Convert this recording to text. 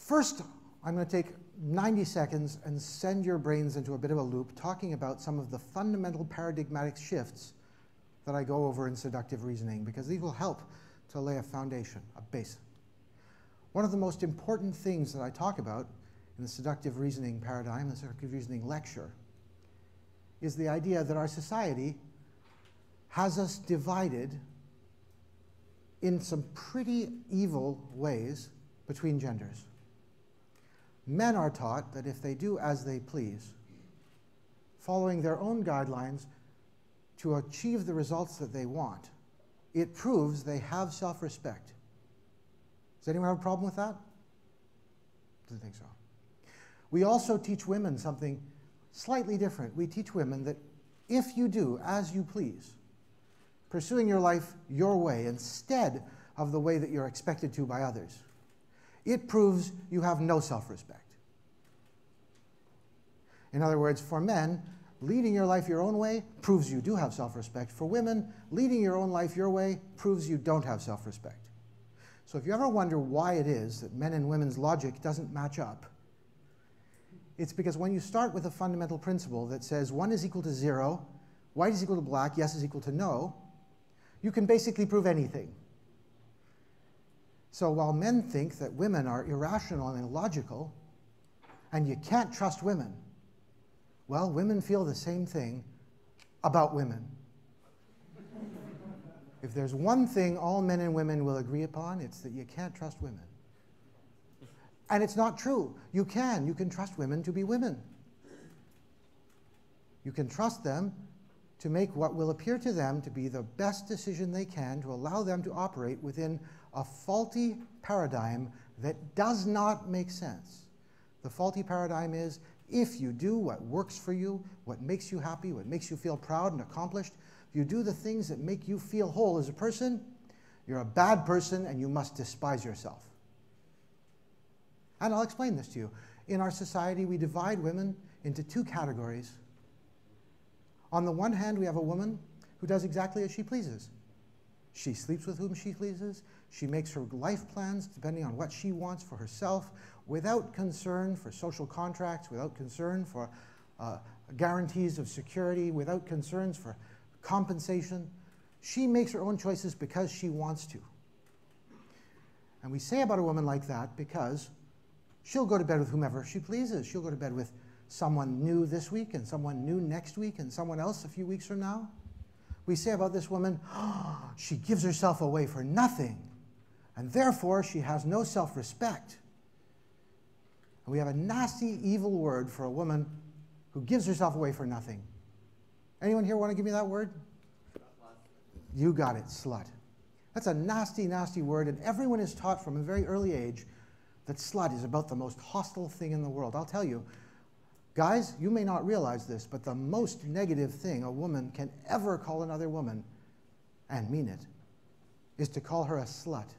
First, I'm going to take 90 seconds and send your brains into a bit of a loop talking about some of the fundamental paradigmatic shifts that I go over in seductive reasoning, because these will help to lay a foundation, a base. One of the most important things that I talk about in the seductive reasoning paradigm, the seductive reasoning lecture, is the idea that our society has us divided in some pretty evil ways between genders. Men are taught that if they do as they please, following their own guidelines to achieve the results that they want, it proves they have self-respect. Does anyone have a problem with that? Doesn't think so. We also teach women something slightly different. We teach women that if you do as you please, pursuing your life your way instead of the way that you're expected to by others, it proves you have no self-respect. In other words, for men, leading your life your own way proves you do have self-respect. For women, leading your own life your way proves you don't have self-respect. So if you ever wonder why it is that men and women's logic doesn't match up, it's because when you start with a fundamental principle that says 1 is equal to 0, white is equal to black, yes is equal to no, you can basically prove anything. So while men think that women are irrational and illogical, and you can't trust women, well, women feel the same thing about women. If there's one thing all men and women will agree upon, it's that you can't trust women. And it's not true. You can trust women to be women. You can trust them to make what will appear to them to be the best decision they can to allow them to operate within a faulty paradigm that does not make sense. The faulty paradigm is, if you do what works for you, what makes you happy, what makes you feel proud and accomplished, if you do the things that make you feel whole as a person, you're a bad person and you must despise yourself. And I'll explain this to you. In our society, we divide women into 2 categories. On the one hand, we have a woman who does exactly as she pleases. She sleeps with whom she pleases. She makes her life plans depending on what she wants for herself, without concern for social contracts, without concern for guarantees of security, without concerns for compensation. She makes her own choices because she wants to. And we say about a woman like that because she'll go to bed with whomever she pleases. She'll go to bed with someone new this week and someone new next week and someone else a few weeks from now. We say about this woman, oh, she gives herself away for nothing, and therefore she has no self-respect. And we have a nasty, evil word for a woman who gives herself away for nothing. Anyone here want to give me that word? You got it, slut. That's a nasty, nasty word, and everyone is taught from a very early age that slut is about the most hostile thing in the world. I'll tell you, guys, you may not realize this, but the most negative thing a woman can ever call another woman, and mean it, is to call her a slut.